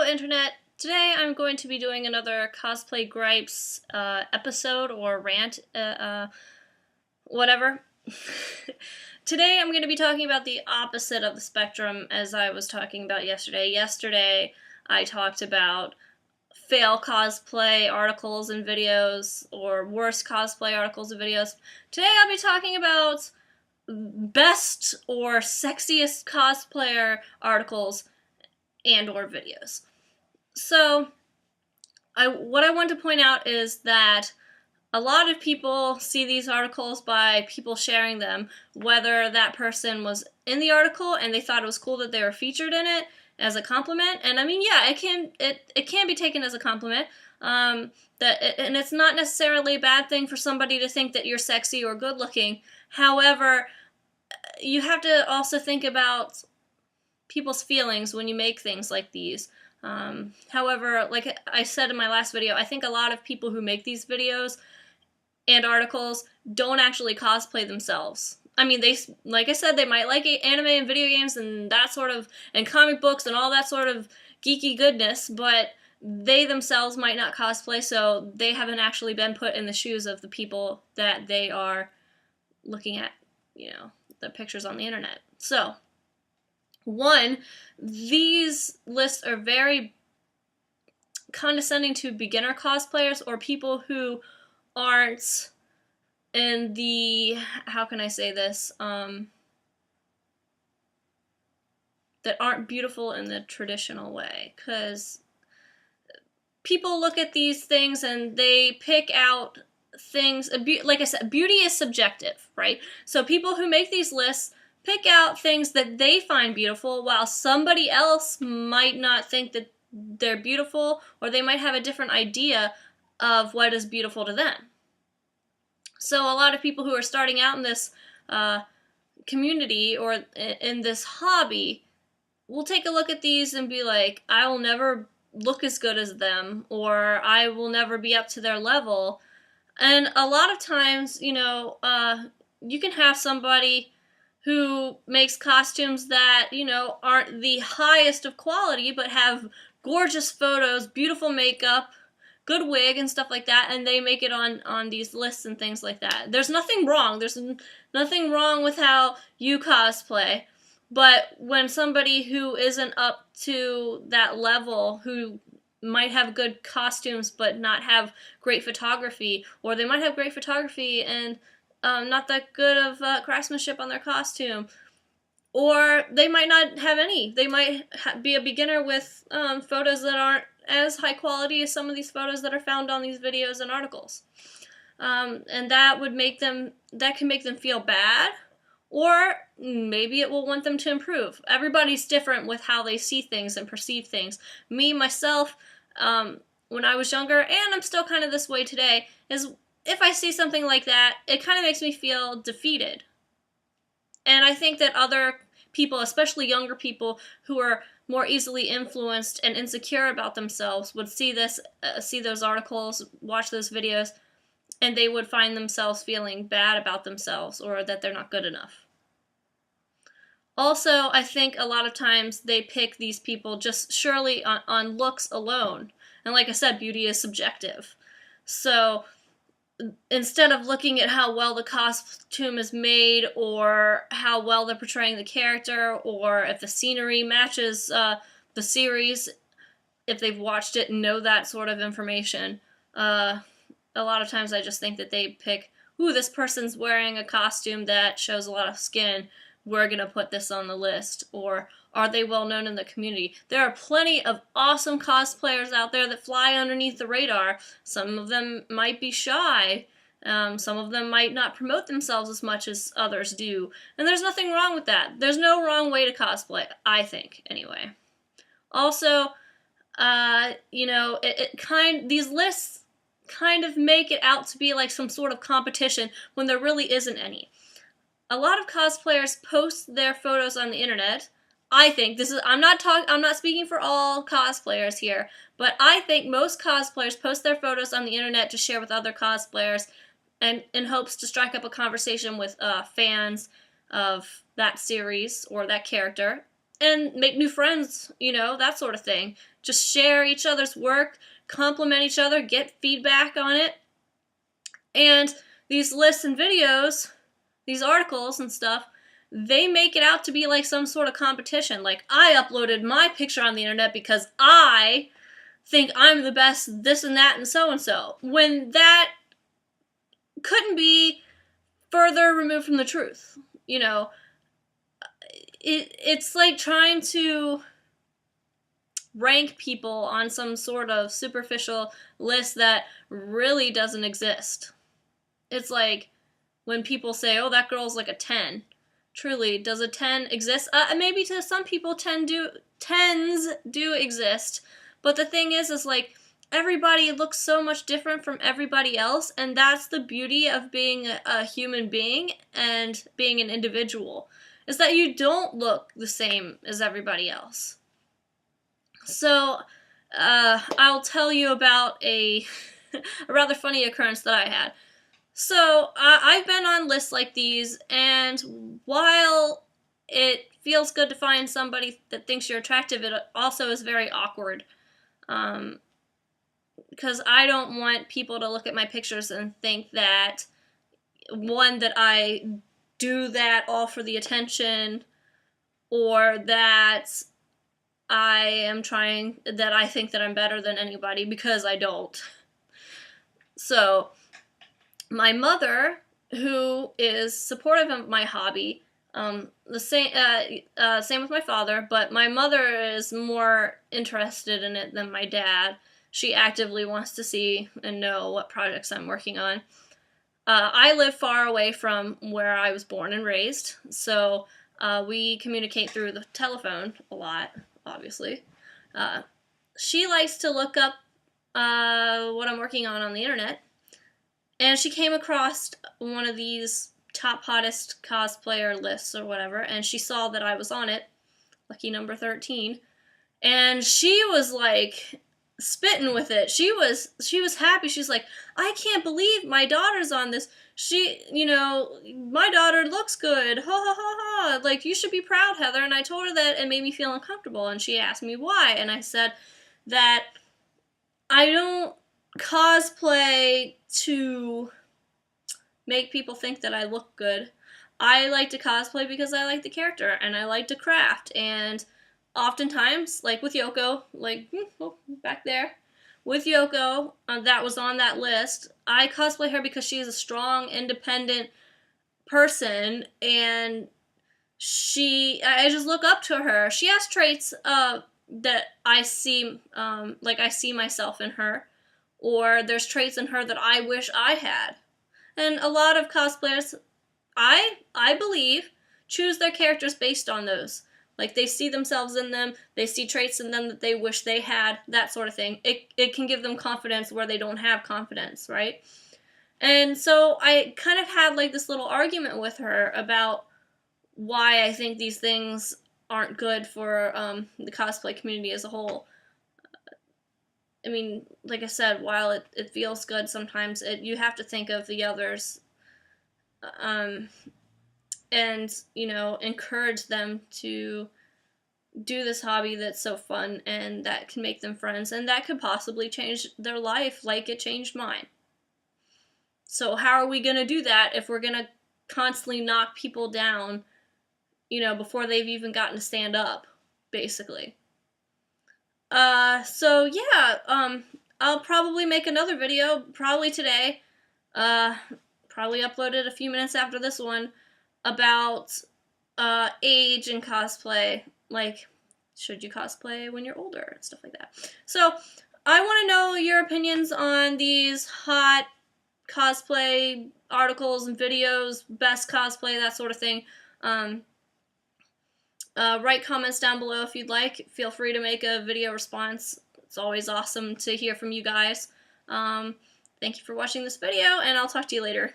Internet. Today I'm going to be doing another Cosplay Gripes episode or rant, whatever. Today I'm going to be talking about the opposite of the spectrum as I was talking about yesterday. Yesterday I talked about fail cosplay articles and videos or worst cosplay articles and videos. Today I'll be talking about best or sexiest cosplayer articles and or videos. So what I want to point out is that a lot of people see these articles by people sharing them, whether that person was in the article and they thought it was cool that they were featured in it as a compliment. And I mean, yeah, it can be taken as a compliment. And it's not necessarily a bad thing for somebody to think that you're sexy or good looking. However, you have to also think about people's feelings when you make things like these. However, like I said in my last video, I think a lot of people who make these videos and articles don't actually cosplay themselves. I mean, like I said, they might like anime and video games and that sort of, and comic books and all that sort of geeky goodness, but they themselves might not cosplay, so they haven't actually been put in the shoes of the people that they are looking at, the pictures on the internet. So, one, these lists are very condescending to beginner cosplayers or people who aren't in the, how can I say this, that aren't beautiful in the traditional way, because people look at these things and they pick out things, like I said, beauty is subjective, right? So people who make these lists pick out things that they find beautiful while somebody else might not think that they're beautiful, or they might have a different idea of what is beautiful to them. So a lot of people who are starting out in this community or in this hobby will take a look at these and be like, I will never look as good as them, or I will never be up to their level. And a lot of times, you can have somebody who makes costumes that, aren't the highest of quality, but have gorgeous photos, beautiful makeup, good wig, and stuff like that, and they make it on these lists and things like that. There's nothing wrong. There's nothing wrong with how you cosplay, but when somebody who isn't up to that level, who might have good costumes but not have great photography, or they might have great photography and not that good of craftsmanship on their costume, or they might not have any. They might be a beginner with photos that aren't as high quality as some of these photos that are found on these videos and articles. And that can make them feel bad, or maybe it will want them to improve. Everybody's different with how they see things and perceive things. Me, myself, when I was younger, and I'm still kind of this way today, is if I see something like that, it kind of makes me feel defeated. And I think that other people, especially younger people who are more easily influenced and insecure about themselves, would see this, see those articles, watch those videos, and they would find themselves feeling bad about themselves or that they're not good enough. Also, I think a lot of times they pick these people just surely on looks alone. And like I said, beauty is subjective. So instead of looking at how well the costume is made, or how well they're portraying the character, or if the scenery matches the series, if they've watched it and know that sort of information, a lot of times I just think that they pick, ooh, this person's wearing a costume that shows a lot of skin, we're going to put this on the list, or are they well known in the community? There are plenty of awesome cosplayers out there that fly underneath the radar. Some of them might be shy. Some of them might not promote themselves as much as others do. And there's nothing wrong with that. There's no wrong way to cosplay, I think, anyway. Also, these lists kind of make it out to be like some sort of competition when there really isn't any. A lot of cosplayers post their photos on the internet. I think I'm not speaking for all cosplayers here, but I think most cosplayers post their photos on the internet to share with other cosplayers, and in hopes to strike up a conversation with fans of that series or that character. and make new friends, you know, that sort of thing. Just share each other's work, compliment each other, get feedback on it. And these lists and videos, these articles and stuff, they make it out to be like some sort of competition. Like, I uploaded my picture on the internet because I think I'm the best, this and that, and so. When that couldn't be further removed from the truth. You know, it's like trying to rank people on some sort of superficial list that really doesn't exist. It's like when people say, oh, that girl's like a 10. Truly, does a 10 exist? Maybe to some people 10s do exist. But the thing is like, everybody looks so much different from everybody else, and that's the beauty of being a human being and being an individual, is that you don't look the same as everybody else. So, I'll tell you about a rather funny occurrence that I had. So, I've been on lists like these, and while it feels good to find somebody that thinks you're attractive, it also is very awkward. Because I don't want people to look at my pictures and think that, one, that I do that all for the attention, or that I think that I'm better than anybody, because I don't. So, my mother, who is supportive of my hobby, same with my father, but my mother is more interested in it than my dad. She actively wants to see and know what projects I'm working on. I live far away from where I was born and raised, so we communicate through the telephone a lot, obviously. She likes to look up what I'm working on the internet, and she came across one of these top hottest cosplayer lists or whatever, and she saw that I was on it, lucky number 13, and she was like spitting with it. She was happy. She's like, I can't believe my daughter's on this. My daughter looks good. Ha ha ha ha. Like, you should be proud, Heather. And I told her that it made me feel uncomfortable, and she asked me why, and I said that I don't cosplay to make people think that I look good. I like to cosplay because I like the character, and I like to craft, and oftentimes, like with Yoko, back there, with Yoko, that was on that list, I cosplay her because she is a strong, independent person, and I just look up to her. She has traits that I see, I see myself in her, or there's traits in her that I wish I had. And a lot of cosplayers, I believe, choose their characters based on those. Like, they see themselves in them, they see traits in them that they wish they had, that sort of thing. It can give them confidence where they don't have confidence, right? And so I kind of had like this little argument with her about why I think these things aren't good for the cosplay community as a whole. I mean, like I said, while it feels good sometimes, you have to think of the others, and, encourage them to do this hobby that's so fun and that can make them friends and that could possibly change their life like it changed mine. So how are we going to do that if we're going to constantly knock people down, before they've even gotten to stand up, basically? So yeah, I'll probably make another video, probably today, probably upload it a few minutes after this one, about, age and cosplay, like, should you cosplay when you're older, and stuff like that. So, I want to know your opinions on these hot cosplay articles and videos, best cosplay, that sort of thing. Write comments down below if you'd like. Feel free to make a video response. It's always awesome to hear from you guys. Thank you for watching this video, and I'll talk to you later.